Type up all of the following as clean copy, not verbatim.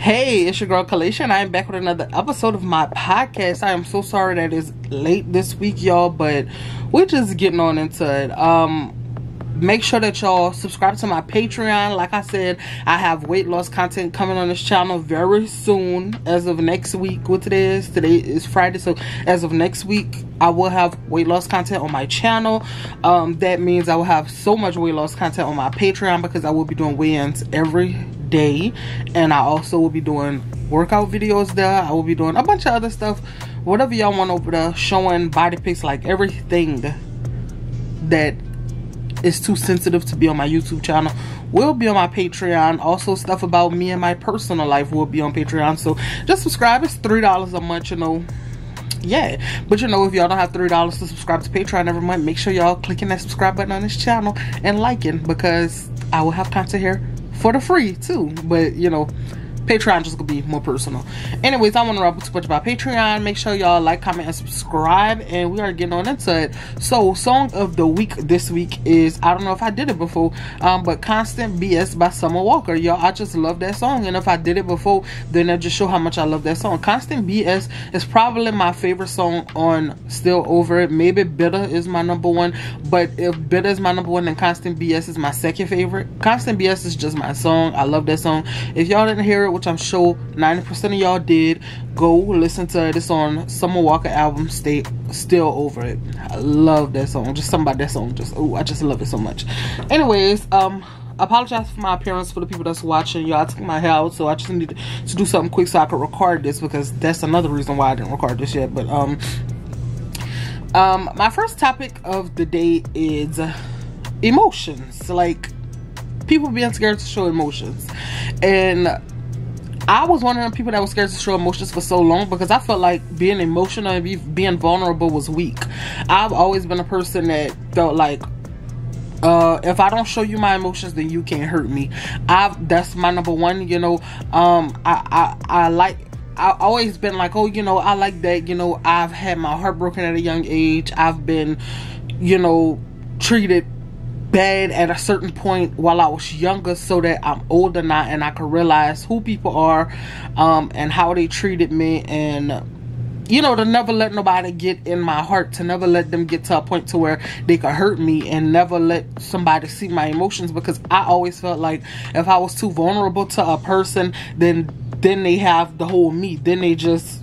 Hey, it's your girl Kalisha. I am back with another episode of my podcast. I am so sorry that it's late this week, y'all, but we're just getting on into it. Make sure that y'all subscribe to my Patreon. Like I said, I have weight loss content coming on this channel very soon. As of next week, what today is Friday, so as of next week I will have weight loss content on my channel. That means I will have so much weight loss content on my Patreon because I will be doing weigh-ins every day, and I also will be doing workout videos there. I will be doing a bunch of other stuff, whatever y'all want over there, showing body pics, like everything that is too sensitive to be on my YouTube channel will be on my Patreon. Also, stuff about me and my personal life will be on Patreon. So just subscribe. It's $3 a month, you know. Yeah, but you know, if y'all don't have $3 to subscribe to Patreon every month, make sure y'all clicking that subscribe button on this channel and liking, because I will have content here for the free too. But you know, Patreon just gonna be more personal. Anyways, I want to wrap too much about Patreon. Make sure y'all like, comment, and subscribe, and we are getting on into it. So, song of the week this week is, I don't know if I did it before, but Constant BS by Summer Walker. Y'all, I just love that song, and if I did it before, then that just show how much I love that song. Constant BS is probably my favorite song on Still Over It. Maybe Bitter is my number one, but if Bitter is my number one, then Constant BS is my second favorite. Constant BS is just my song. I love that song. If y'all didn't hear it, which I'm sure 90% of y'all did, go listen to it. It's on Summer Walker album, Still Over It. I love that song. Just something about that song, I just love it so much. Anyways, apologize for my appearance for the people that's watching. Y'all, I took my hair out, so I just needed to do something quick so I could record this, because that's another reason why I didn't record this yet. But my first topic of the day is emotions. Like, people being scared to show emotions. And I was one of them people that was scared to show emotions for so long, because I felt like being emotional and being vulnerable was weak. I've always been a person that felt like, if I don't show you my emotions, then you can't hurt me. That's my number one, you know. I've always been like, oh, you know, I like that, you know, I've had my heart broken at a young age. I've been, you know, treated bad at a certain point while I was younger, so that I'm older now and I can realize who people are, and how they treated me, and you know, to never let nobody get in my heart, to never let them get to a point to where they could hurt me, and never let somebody see my emotions, because I always felt like if I was too vulnerable to a person, then they have the whole me, then they just,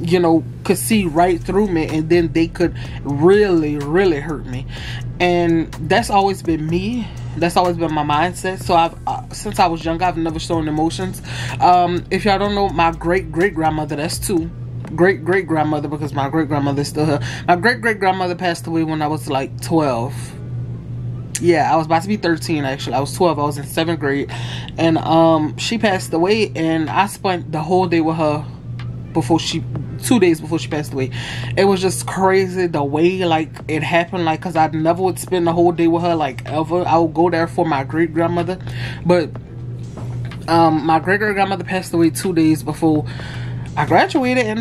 you know, could see right through me, and then they could really hurt me. And that's always been me. That's always been my mindset. So I've since I was young, I've never shown emotions. If y'all don't know, my great-great-grandmother, that's two great-great-grandmother, because my great-grandmother is still here. My great-great-grandmother passed away when I was like 12. Yeah, I was about to be 13 actually. I was 12. I was in 7th grade, and she passed away, and I spent the whole day with her 2 days before she passed away. It was just crazy the way like it happened, like, because I never would spend the whole day with her, like, ever. I would go there for my great-grandmother, but my great-great-grandmother passed away 2 days before I graduated, and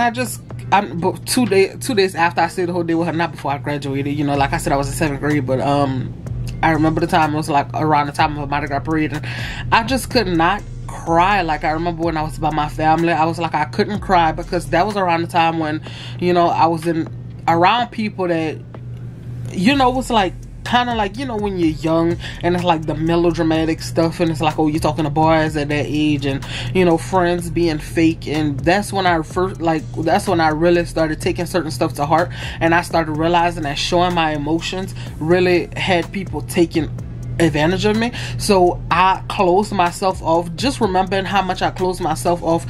but 2 days after I stayed the whole day with her, not before I graduated, you know. Like I said, I was in 7th grade, but I remember the time, it was like around the time of a Mardi Gras parade, and I just could not cry. Like, I remember when I was by my family, I was like, I couldn't cry, because that was around the time when, you know, I was around people that, you know, was like kind of like, you know, when you're young and it's like the melodramatic stuff, and it's like, oh, you're talking to boys at that age, and you know, friends being fake. And that's when I really started taking certain stuff to heart, and I started realizing that showing my emotions really had people taking advantage of me. So I closed myself off, just remembering how much I closed myself off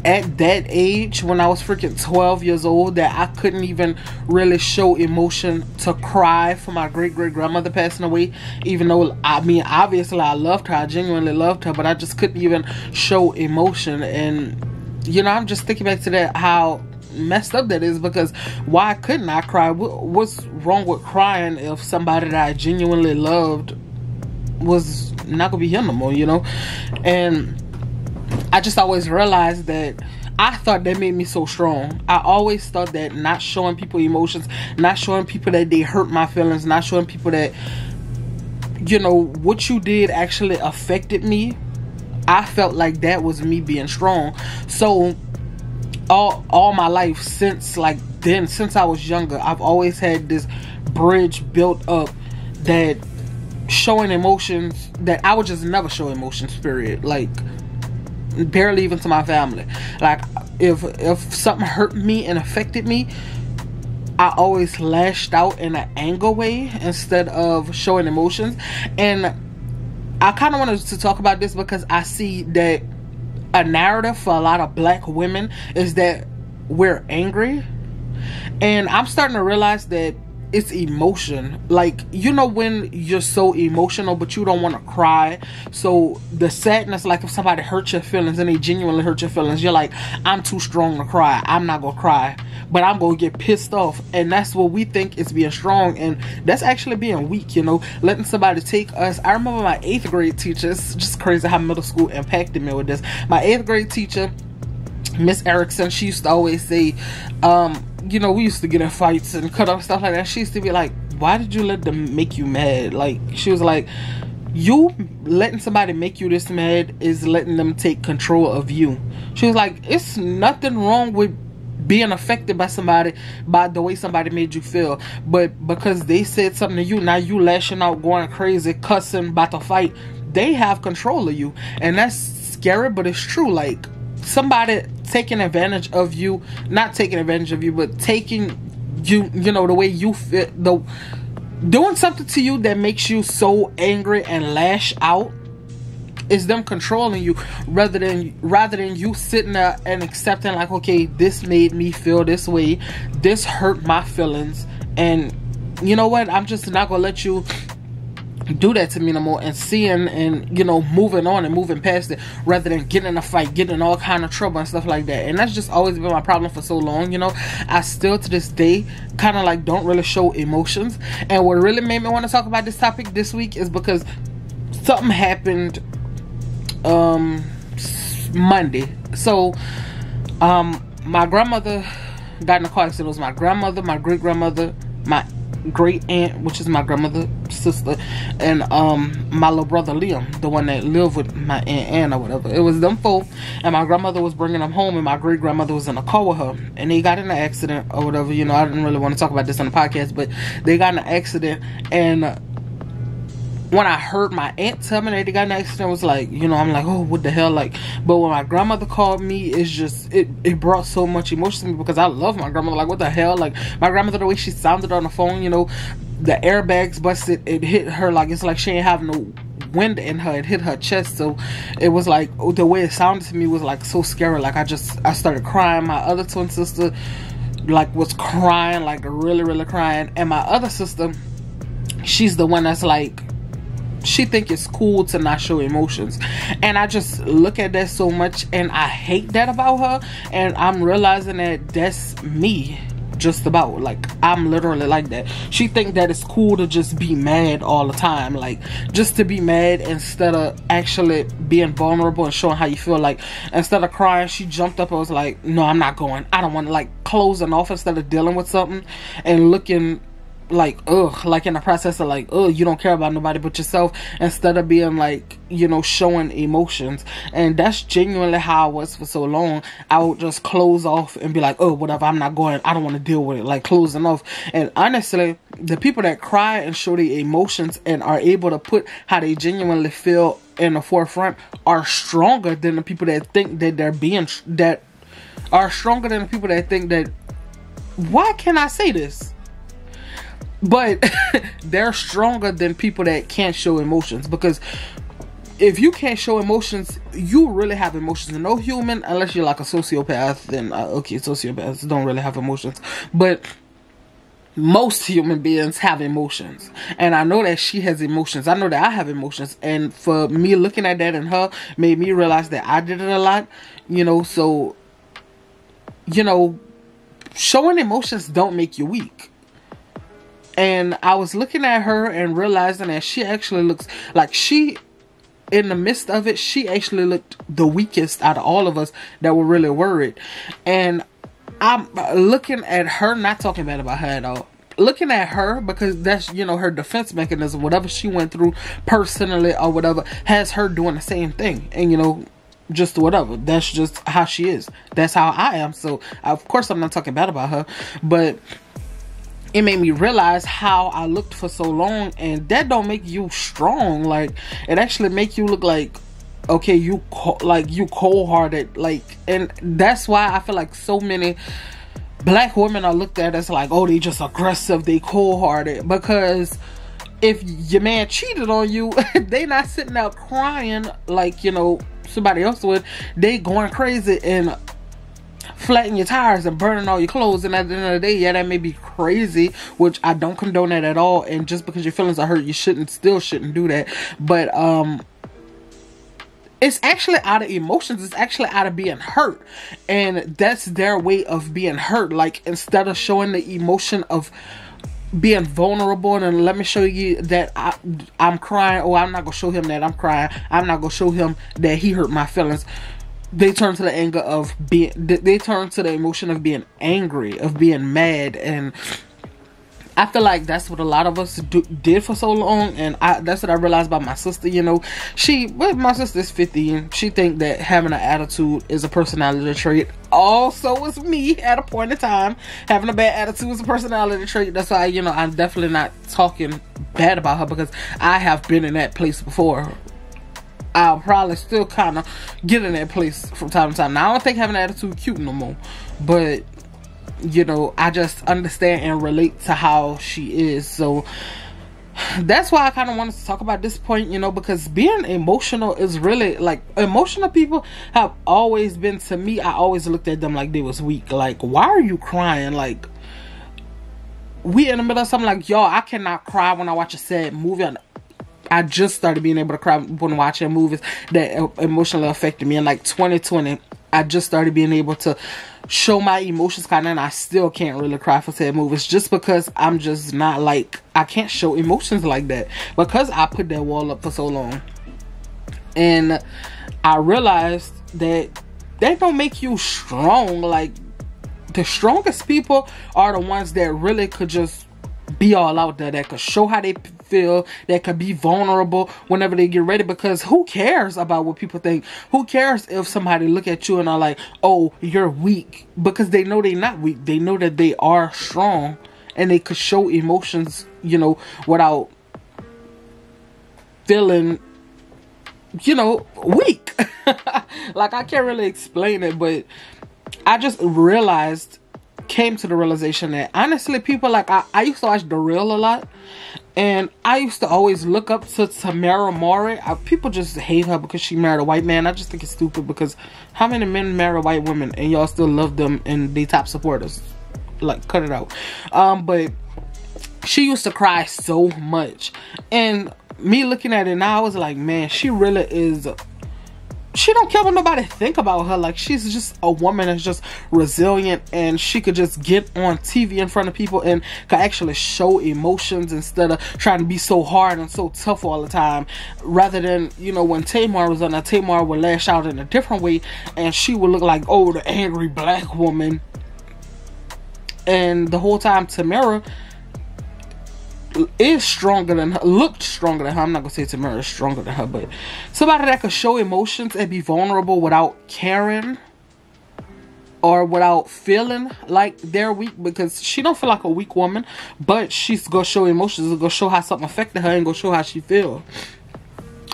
at that age when I was freaking 12 years old, that I couldn't even really show emotion to cry for my great-great-grandmother passing away, even though, I mean, obviously I loved her, I genuinely loved her, but I just couldn't even show emotion. And you know, I'm just thinking back to that, how messed up that is, because why couldn't I cry? What's wrong with crying if somebody that I genuinely loved was not gonna be here no more, you know? And I just always realized that I thought that made me so strong. I always thought that not showing people emotions, not showing people that they hurt my feelings, not showing people that, you know, what you did actually affected me, I felt like that was me being strong. So all my life, since like then, since I was younger, I've always had this bridge built up that showing emotions, that I would just never show emotions, period. Like, barely even to my family. Like, if something hurt me and affected me, I always lashed out in an anger way instead of showing emotions. And I kind of wanted to talk about this because I see that a narrative for a lot of black women is that we're angry. And I'm starting to realize that it's emotion. Like, you know, when you're so emotional but you don't want to cry, so the sadness, like if somebody hurts your feelings and they genuinely hurt your feelings, you're like, I'm too strong to cry, I'm not gonna cry, but I'm gonna get pissed off. And that's what we think is being strong, and that's actually being weak, you know, letting somebody take us. I remember my 8th grade teacher, it's just crazy how middle school impacted me with this. My 8th grade teacher, Miss Erickson, she used to always say, you know, we used to get in fights and cut up stuff like that. She used to be like, why did you let them make you mad? Like, she was like, you letting somebody make you this mad is letting them take control of you. She was like, it's nothing wrong with being affected by somebody, by the way somebody made you feel, but because they said something to you, now you lashing out, going crazy, cussing, about to fight. They have control of you, and that's scary, but it's true. Like, somebody taking advantage of you, not taking advantage of you, but taking you, you know, the way you feel, doing something to you that makes you so angry and lash out, is them controlling you, rather than you sitting there and accepting, like, okay, this made me feel this way, this hurt my feelings, and you know what, I'm just not gonna let you do that to me no more, and seeing and, you know, moving on and moving past it, rather than getting in a fight, getting in all kind of trouble and stuff like that. And that's just always been my problem for so long, you know. I still to this day kind of like don't really show emotions. And what really made me want to talk about this topic this week is because something happened Monday. So my grandmother got in a car accident. It was my grandmother, my great grandmother, my great aunt, which is my grandmother's sister, and my little brother Liam, the one that lived with my aunt Ann or whatever. It was them four, and my grandmother was bringing them home, and my great grandmother was in a car with her, and they got in an accident or whatever. You know, I didn't really want to talk about this on the podcast, but they got in an accident. And when I heard my aunt tell me that they got in an accident, I was like, you know, I'm like, oh, what the hell, like. But when my grandmother called me, it's just, it brought so much emotion to me, because I love my grandmother. Like, what the hell, like, my grandmother, the way she sounded on the phone, you know, the airbags busted, it hit her, like, it's like she ain't have no wind in her, it hit her chest. So it was like, the way it sounded to me was like so scary. Like, I started crying. My other twin sister, like, was crying, like really, really crying. And my other sister, she's the one that's like, she think it's cool to not show emotions, and I just look at that so much, and I hate that about her. And I'm realizing that that's me, just about. Like, I'm literally like that. She think that it's cool to just be mad all the time, like, just to be mad instead of actually being vulnerable and showing how you feel. Like, instead of crying, she jumped up and was like, no, I'm not going, I don't want to, like, closing off instead of dealing with something and looking like, ugh, like in the process of like, ugh, you don't care about nobody but yourself, instead of being like, you know, showing emotions. And that's genuinely how I was for so long. I would just close off and be like, oh, whatever, I'm not going, I don't want to deal with it, like closing off. And honestly, the people that cry and show their emotions and are able to put how they genuinely feel in the forefront are stronger than the people that think that they're being, that are stronger than the people that think that, why can I say this? But they're stronger than people that can't show emotions. Because if you can't show emotions, you really have emotions. No human, unless you're like a sociopath, then okay, sociopaths don't really have emotions. But most human beings have emotions. And I know that she has emotions. I know that I have emotions. And for me, looking at that in her made me realize that I did it a lot. You know, so, you know, showing emotions don't make you weak. And I was looking at her and realizing that she actually looks like she, in the midst of it, she actually looked the weakest out of all of us that were really worried. And I'm looking at her, not talking bad about her at all, looking at her, because that's, you know, her defense mechanism, whatever she went through personally or whatever, has her doing the same thing. And, you know, just whatever, that's just how she is. That's how I am. So of course I'm not talking bad about her, but it made me realize how I looked for so long, and that don't make you strong. Like, it actually make you look like, okay, you cold-hearted. Like, and that's why I feel like so many black women are looked at as like, oh, they just aggressive, they cold-hearted. Because if your man cheated on you, they not sitting out crying like, you know, somebody else would. They going crazy and flattening your tires and burning all your clothes. And at the end of the day, yeah, that may be crazy, which I don't condone that at all. And just because your feelings are hurt, you still shouldn't do that. But it's actually out of emotions. It's actually out of being hurt. And that's their way of being hurt. Like, instead of showing the emotion of being vulnerable and let me show you that I'm crying. Oh, I'm not gonna show him that I'm crying. I'm not gonna show him that he hurt my feelings. They turn to the anger of being, they turn to the emotion of being angry, of being mad. And I feel like that's what a lot of us did for so long. And that's what I realized about my sister. You know, my sister's 50 and she think that having an attitude is a personality trait. Also was me at a point in time. Having a bad attitude is a personality trait. That's why, you know, I'm definitely not talking bad about her, because I have been in that place before. I'll probably still kind of get in that place from time to time. Now, I don't think having an attitude cute no more, but you know, I just understand and relate to how she is. So that's why I kind of wanted to talk about this point, you know, because being emotional is really, like, emotional people have always been, to me, I always looked at them like they was weak. Like, why are you crying? Like, we in the middle of something, like, y'all, I cannot cry when I watch a sad movie. I just started being able to cry when watching movies that emotionally affected me in like 2020. I just started being able to show my emotions kind of, and I still can't really cry for sad movies, just because I'm just not, like, I can't show emotions like that because I put that wall up for so long. And I realized that don't make you strong. Like, the strongest people are the ones that really could just be all out there, that could show how they feel, that could be vulnerable whenever they get ready. Because who cares about what people think? Who cares if somebody look at you and are like, oh, you're weak? Because they know they're not weak. They know that they are strong, and they could show emotions, you know, without feeling, you know, weak. Like, I can't really explain it, but I just came to the realization that honestly, people, like, I used to watch The Real a lot, and I used to always look up to Tamara Mowry. People just hate her because she married a white man. I just think it's stupid, because how many men marry white women and y'all still love them and they top supporters? Like, cut it out. But she used to cry so much, and me looking at it now, I was like, man, she really is. She don't care what nobody think about her. Like, she's just a woman that's just resilient, and she could just get on TV in front of people and could actually show emotions instead of trying to be so hard and so tough all the time. Rather than, you know, when Tamar was on there, Tamar would lash out in a different way, and she would look like, oh, the angry black woman. And the whole time, Tamara is stronger than her, looked stronger than her. I'm not gonna say Tamara is stronger than her, but somebody that could show emotions and be vulnerable without caring or without feeling like they're weak, because she don't feel like a weak woman, but she's gonna show emotions and gonna show how something affected her and gonna show how she feel,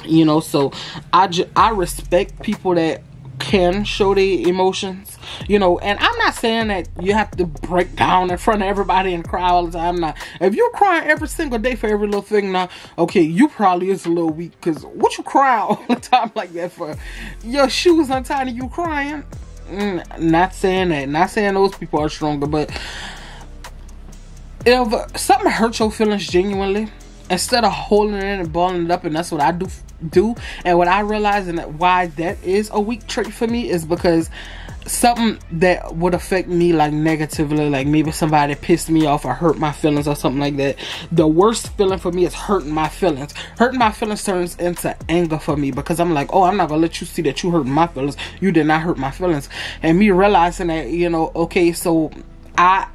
you know. So I respect people that can show their emotions, you know. And I'm not saying that you have to break down in front of everybody and cry all the time. Now, if you're crying every single day for every little thing, now, okay, you probably is a little weak, because what you cry all the time like that for? Your shoes untied and you crying? Not saying that. Not saying those people are stronger, but if something hurts your feelings genuinely, instead of holding it in and balling it up, and that's what I do. And what I realize, and why that is a weak trait for me, is because something that would affect me, like, negatively, like maybe somebody pissed me off or hurt my feelings or something like that. The worst feeling for me is hurting my feelings. Hurting my feelings turns into anger for me, because I'm like, oh, I'm not gonna let you see that you hurting my feelings. You did not hurt my feelings. And me realizing that, you know, okay, so I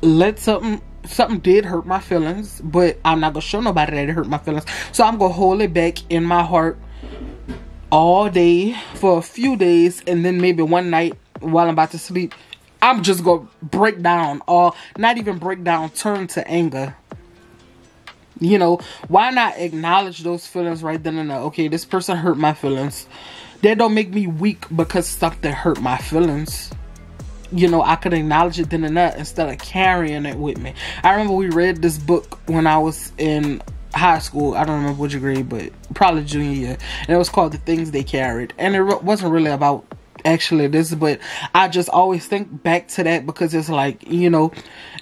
let something something did hurt my feelings, but I'm not gonna show nobody that it hurt my feelings. So I'm gonna hold it back in my heart all day for a few days, and then maybe one night while I'm about to sleep, I'm just gonna break down, or not even break down, turn to anger. You know, why not acknowledge those feelings right then and there? Okay, this person hurt my feelings. That don't make me weak because something hurt my feelings. You know, I could acknowledge it then and there instead of carrying it with me. I remember we read this book when I was in high school. I don't remember which grade, but probably junior year. And it was called The Things They Carried. And it wasn't really about actually this, but I just always think back to that because it's like, you know,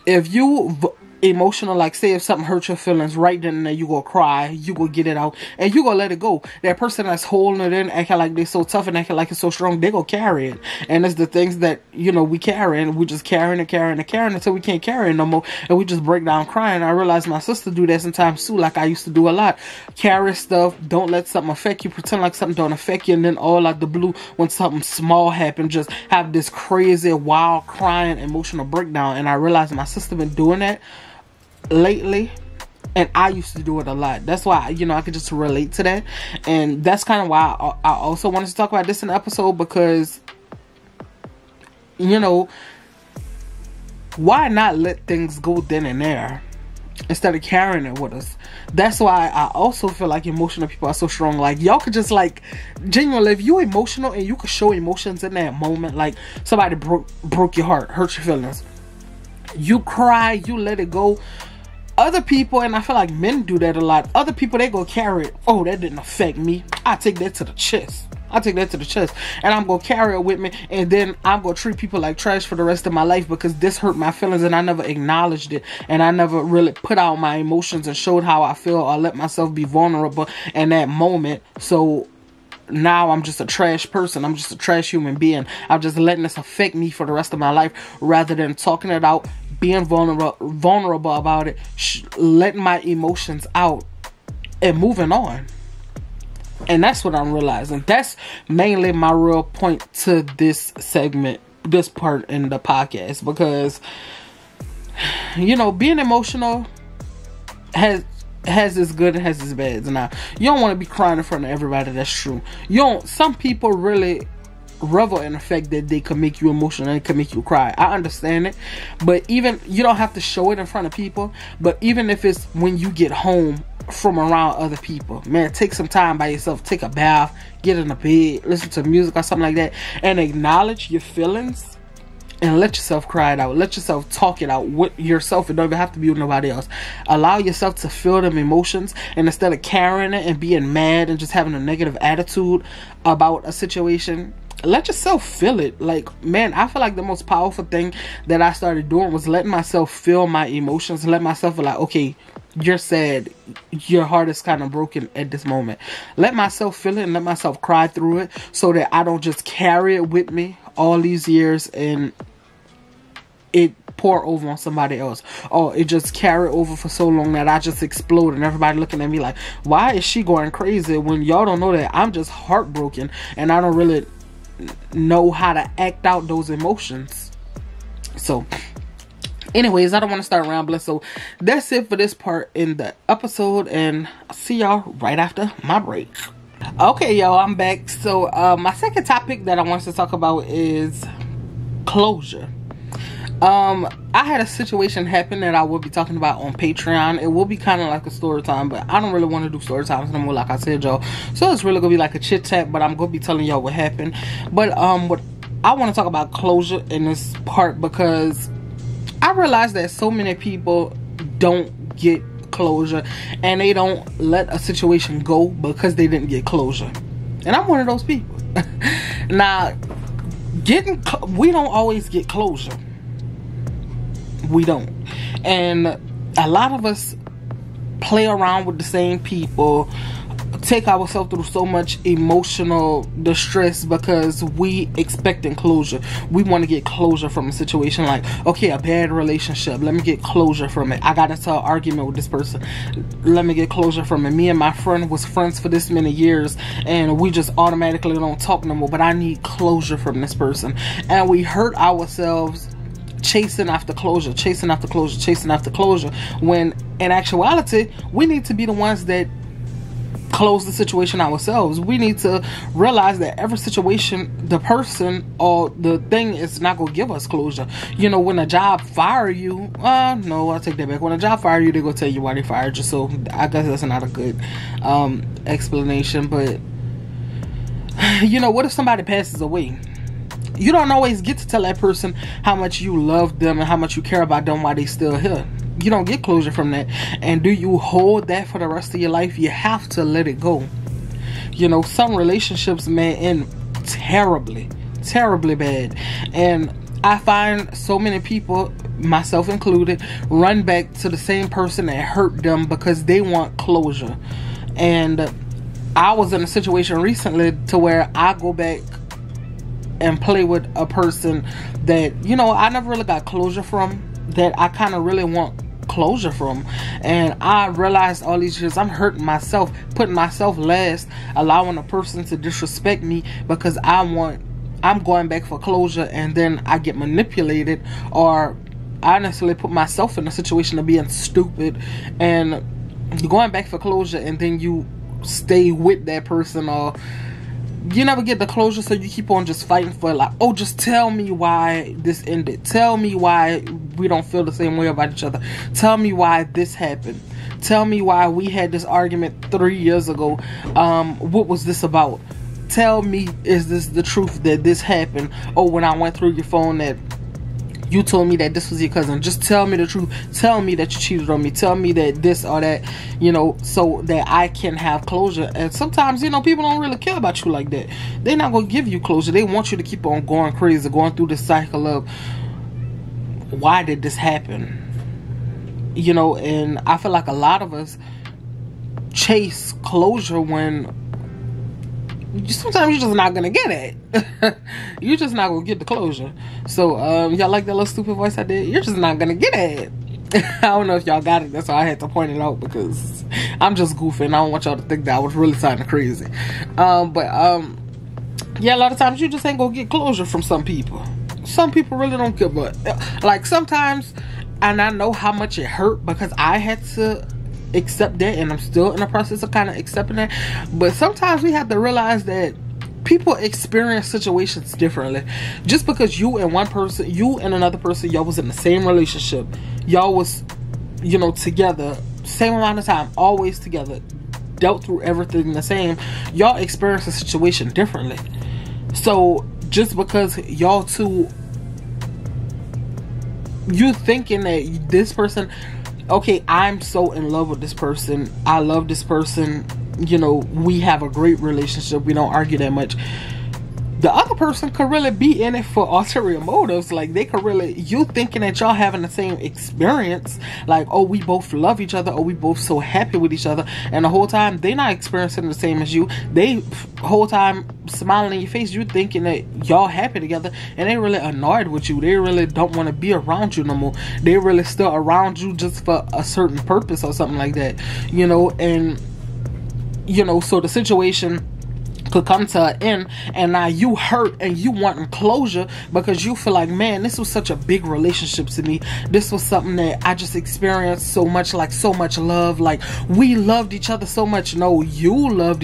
if you emotional, like say if something hurts your feelings right then and there, you go cry, you go get it out, and you go let it go. That person that's holding it in, acting like they're so tough and acting like it's so strong, they go carry it. And it's the things that, you know, we carry, and we just carrying until we can't carry it no more, and we just break down crying. I realize my sister do that sometimes too, like I used to do a lot. Carry stuff, don't let something affect you, pretend like something don't affect you, and then all out the blue, when something small happen, just have this crazy, wild, crying, emotional breakdown. And I realized my sister been doing that lately, and I used to do it a lot. That's why, you know, I could just relate to that. And that's kind of why I also wanted to talk about this in the episode, because, you know, why not let things go then and there instead of carrying it with us? That's why I also feel like emotional people are so strong. Like, y'all could just, like, genuinely, if you emotional and you could show emotions in that moment, like somebody broke your heart, hurt your feelings, you cry, you let it go. Other people, and I feel like men do that a lot, other people, they go carry it. Oh, that didn't affect me. I take that to the chest. And I'm gonna carry it with me, and then I'm gonna treat people like trash for the rest of my life because this hurt my feelings and I never acknowledged it, and I never really put out my emotions and showed how I feel or let myself be vulnerable in that moment. So now I'm just a trash person. I'm just a trash human being. I'm just letting this affect me for the rest of my life, rather than talking it out, being vulnerable about it, letting my emotions out and moving on. And that's what I'm realizing. That's mainly my real point to this segment, this part in the podcast, because, you know, being emotional has its good and has its bads. Now, you don't want to be crying in front of everybody. That's true. Some people really revel in the fact that they can make you emotional and can make you cry. I understand it, but even, you don't have to show it in front of people, but even if it's when you get home from around other people, man, take some time by yourself, take a bath, get in a bed, listen to music or something like that, and acknowledge your feelings and let yourself cry it out. Let yourself talk it out with yourself. It don't even have to be with nobody else. Allow yourself to feel them emotions, and instead of carrying it and being mad and just having a negative attitude about a situation, let yourself feel it. Like, man, I feel like the most powerful thing that I started doing was letting myself feel my emotions. Let myself feel like, okay, you're sad, your heart is kind of broken at this moment. Let myself feel it and let myself cry through it, so that I don't just carry it with me all these years and it pour over on somebody else, or it just carry over for so long that I just explode and everybody looking at me like, why is she going crazy, when y'all don't know that I'm just heartbroken and I don't really know how to act out those emotions. So anyways, I don't want to start rambling, so that's it for this part in the episode, and I'll see y'all right after my break. Okay, y'all, I'm back. So my second topic that I wanted to talk about is closure. I had a situation happen that I will be talking about on Patreon. It will be kind of like a story time, but I don't really want to do story times no more, like I said, y'all. So it's really gonna be like a chit chat, but I'm gonna be telling y'all what happened. But what I want to talk about closure in this part, because I realize that so many people don't get closure, and they don't let a situation go because they didn't get closure. And I'm one of those people. Now, we don't always get closure. We don't. And a lot of us play around with the same people, take ourselves through so much emotional distress because we expecting closure. We want to get closure from a situation, like, okay, a bad relationship, let me get closure from it. I got into an argument with this person, let me get closure from it. Me and my friend was friends for this many years and we just automatically don't talk no more, but I need closure from this person. And we hurt ourselves chasing after closure, when in actuality we need to be the ones that close the situation ourselves. We need to realize that every situation, the person or the thing is not going to give us closure. You know, when a job fire you, no, I'll take that back. When a job fire you, they're going to tell you why they fired you. So I guess that's not a good explanation. But you know, what if somebody passes away? You don't always get to tell that person how much you love them and how much you care about them while they still here. You don't get closure from that. And do you hold that for the rest of your life? You have to let it go. You know, some relationships may end terribly bad. And I find so many people, myself included, run back to the same person that hurt them because they want closure. And I was in a situation recently to where I go back and play with a person that, you know, I never really got closure from, that I kind of really want closure from. And I realized all these years I'm hurting myself, putting myself last, allowing a person to disrespect me because I'm going back for closure, and then I get manipulated, or I honestly put myself in a situation of being stupid and going back for closure, and then you stay with that person, or you never get the closure, so you keep on just fighting for it. Like, oh, just tell me why this ended. Tell me why we don't feel the same way about each other. Tell me why this happened. Tell me why we had this argument 3 years ago. What was this about? Tell me, is this the truth that this happened? Oh, when I went through your phone that you told me that this was your cousin. Just tell me the truth. Tell me that you cheated on me. Tell me that this or that, you know, so that I can have closure. And sometimes, you know, people don't really care about you like that. They're not going to give you closure. They want you to keep on going crazy, going through this cycle of, why did this happen? You know, and I feel like a lot of us chase closure when sometimes you're just not gonna get it. You're just not gonna get the closure. So y'all like that little stupid voice I did? You're just not gonna get it. I don't know if y'all got it. That's why I had to point it out, because I'm just goofing. I don't want y'all to think that I was really sounding crazy. But yeah, a lot of times you just ain't gonna get closure from some people. Some people really don't give a, like, sometimes, and I know how much it hurt because I had to accept that, and I'm still in the process of kind of accepting that. But sometimes we have to realize that people experience situations differently. Just because you and another person, y'all was in the same relationship, y'all was, you know, together, same amount of time, always together, dealt through everything the same, y'all experience a situation differently. So just because y'all two, you thinking that this person, okay, I'm so in love with this person, I love this person, you know, we have a great relationship, we don't argue that much. The other person could really be in it for ulterior motives. Like, they could really, you thinking that y'all having the same experience, like, oh, we both love each other, or we both so happy with each other, and the whole time they not experiencing the same as you. They whole time smiling in your face, you thinking that y'all happy together, and they really annoyed with you. They really don't want to be around you no more. They really still around you just for a certain purpose or something like that, you know. And you know, so the situation could come to an end, and now you hurt and you wanting closure because you feel like, man, this was such a big relationship to me. This was something that I just experienced so much, like so much love, like we loved each other so much. No, you loved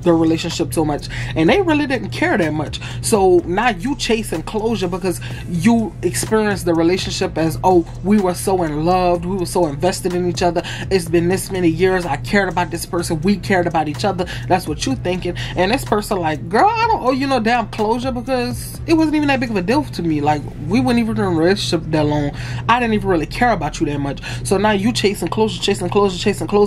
the relationship so much, and they really didn't care that much. So now you chasing closure because you experienced the relationship as, oh, we were so in love, we were so invested in each other, it's been this many years, I cared about this person, we cared about each other. That's what you thinking. And this person like, girl, I don't owe you no damn closure because it wasn't even that big of a deal to me. Like, we weren't even in a relationship that long. I didn't even really care about you that much. So now you chasing closure,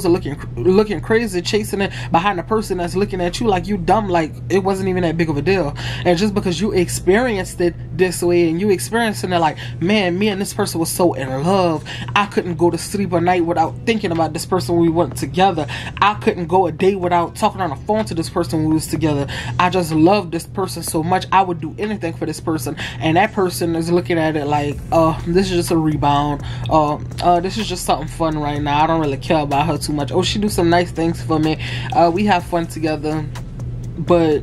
looking crazy, chasing it behind the person that's looking at you like you dumb, like it wasn't even that big of a deal. And just because you experienced it this way, and you experiencing it like, man, me and this person was so in love, I couldn't go to sleep at night without thinking about this person when we went together. I couldn't go a day without talking on the phone to this person when we was together. I just loved this person so much, I would do anything for this person. And that person is looking at it like, this is just a rebound, this is just something fun right now, I don't really care about her too much. Oh, she do some nice things for me, we have fun together, but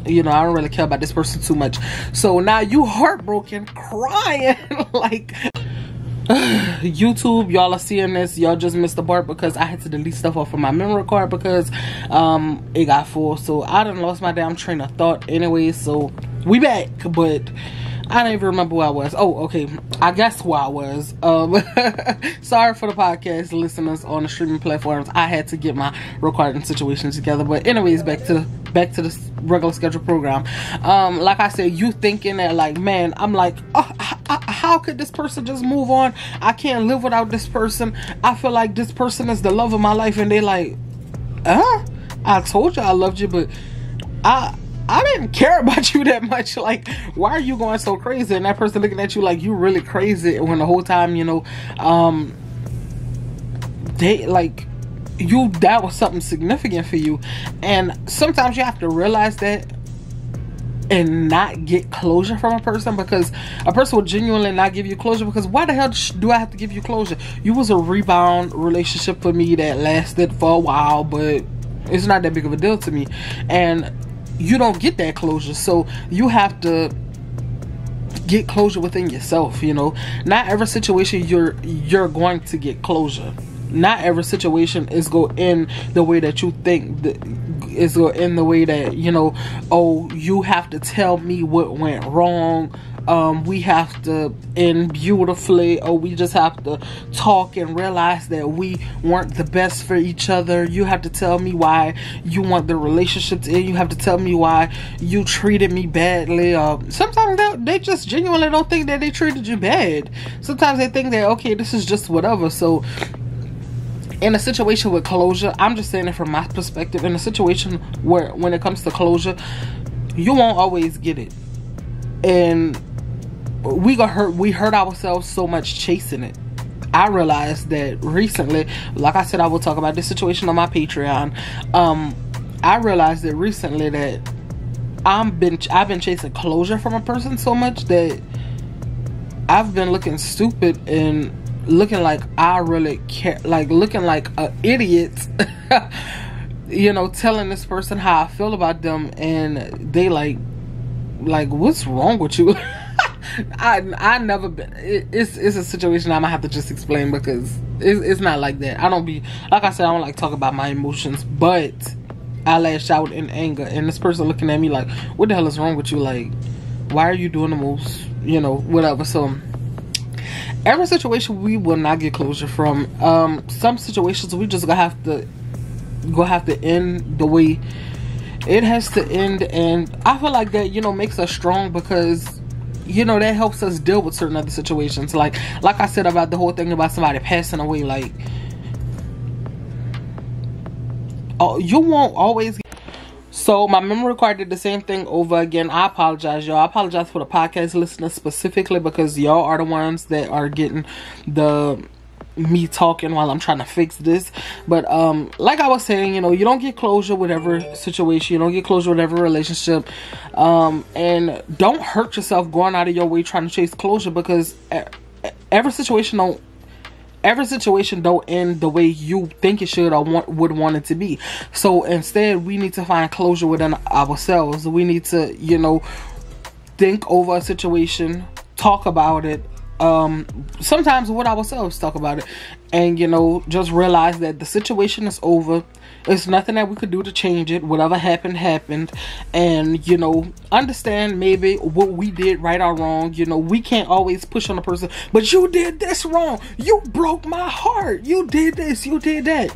you know, I don't really care about this person too much. So now you heartbroken, crying, like, YouTube, y'all are seeing this. Y'all just missed the part because I had to delete stuff off of my memory card because it got full. So I done lost my damn train of thought anyway. So we back, but I don't even remember who I was. Oh, okay. I guess who I was. Sorry for the podcast listeners on the streaming platforms. I had to get my recording situation together. But anyways, back to the regular schedule program. Like I said, you thinking that, like, man, I'm like, how could this person just move on? I can't live without this person. I feel like this person is the love of my life. And they like, I told you I loved you, but I didn't care about you that much. Like, why are you going so crazy? And that person looking at you like you really crazy, when the whole time, you know, they like you, that was something significant for you. And sometimes you have to realize that and not get closure from a person, because a person will genuinely not give you closure, because why the hell do I have to give you closure? You was a rebound relationship for me that lasted for a while, but it's not that big of a deal to me. And you don't get that closure, so you have to get closure within yourself. You know, not every situation you're going to get closure. Not every situation is go in the way that you think is go in the way that, you know, oh, you have to tell me what went wrong. We have to end beautifully, or we just have to talk and realize that we weren't the best for each other. You have to tell me why you want the relationship to end. You have to tell me why you treated me badly. Sometimes they just genuinely don't think that they treated you bad. Sometimes they think that, okay, this is just whatever. So in a situation with closure, I'm just saying it from my perspective, in a situation where when it comes to closure, you won't always get it. And we hurt ourselves so much chasing it. I realized that recently, like I said, I will talk about this situation on my Patreon. I realized that recently that I've been chasing closure from a person so much that I've been looking stupid and looking like I really care, like looking like an idiot, you know, telling this person how I feel about them, and they like what's wrong with you? I never been. It's a situation I'm gonna have to just explain, because it's not like that. I don't be, like I said, I don't like talk about my emotions, but I lash out in anger, and this person looking at me like, what the hell is wrong with you? Like, why are you doing the most, you know, whatever. So every situation we will not get closure from. Some situations we just gonna have to end the way it has to end. And I feel like that, you know, makes us strong, because, you know, that helps us deal with certain other situations. Like I said about the whole thing about somebody passing away, like, you won't always get. So my memory card did the same thing over again. I apologize, y'all. I apologize for the podcast listeners specifically, because y'all are the ones that are getting me talking while I'm trying to fix this. But like I was saying, you know, you don't get closure with every situation. You don't get closure with every relationship. And don't hurt yourself going out of your way trying to chase closure, because every situation don't end the way you think it should or would want it to be. So instead, we need to find closure within ourselves. We need to, you know, think over a situation, talk about it, sometimes with ourselves, talk about it, and, you know, just realize that the situation is over. There's nothing that we could do to change it. Whatever happened. And, you know, understand maybe what we did right or wrong. You know, we can't always push on a person, but you did this wrong, you broke my heart, you did this, you did that.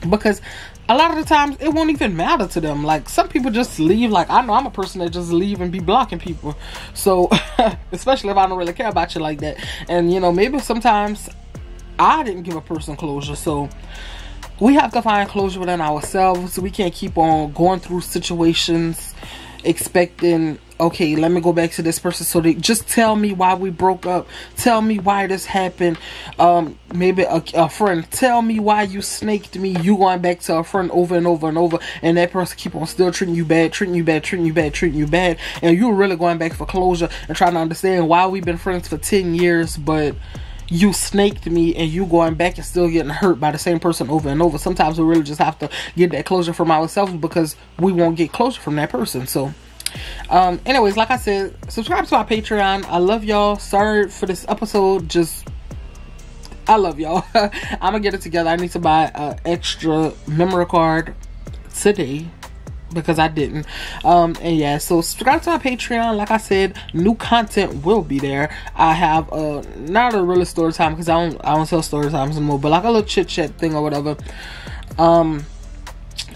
Because a lot of the times it won't even matter to them. Like, some people just leave. Like, I know I'm a person that just leave and be blocking people. So especially if I don't really care about you like that. And, you know, maybe sometimes I didn't give a person closure. So we have to find closure within ourselves. We can't keep on going through situations expecting, okay, let me go back to this person so they just tell me why we broke up, tell me why this happened. Maybe a friend, tell me why you snaked me. You going back to a friend over and over and over, and that person keep on still treating you bad, and you're really going back for closure and trying to understand why we've been friends for 10 years, but you snaked me and you going back and still getting hurt by the same person over and over. Sometimes we really just have to get that closure from ourselves, because we won't get closure from that person. So anyways, like I said, subscribe to my Patreon. I love y'all. Sorry for this episode. I love y'all. I'm gonna get it together. I need to buy an extra memory card today, because I didn't. And yeah, so subscribe to my Patreon. Like I said, new content will be there. I have not a real story time, because I don't tell story times anymore, but like a little chit chat thing or whatever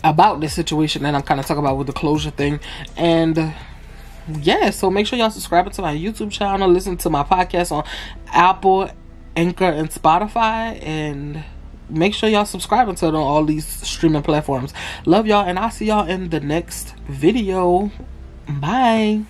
about this situation that I'm kind of talking about with the closure thing. And yeah, so make sure y'all subscribe to my YouTube channel, listen to my podcast on Apple, Anchor, and Spotify, and make sure y'all subscribe to it on all these streaming platforms. Love y'all, and I'll see y'all in the next video. Bye.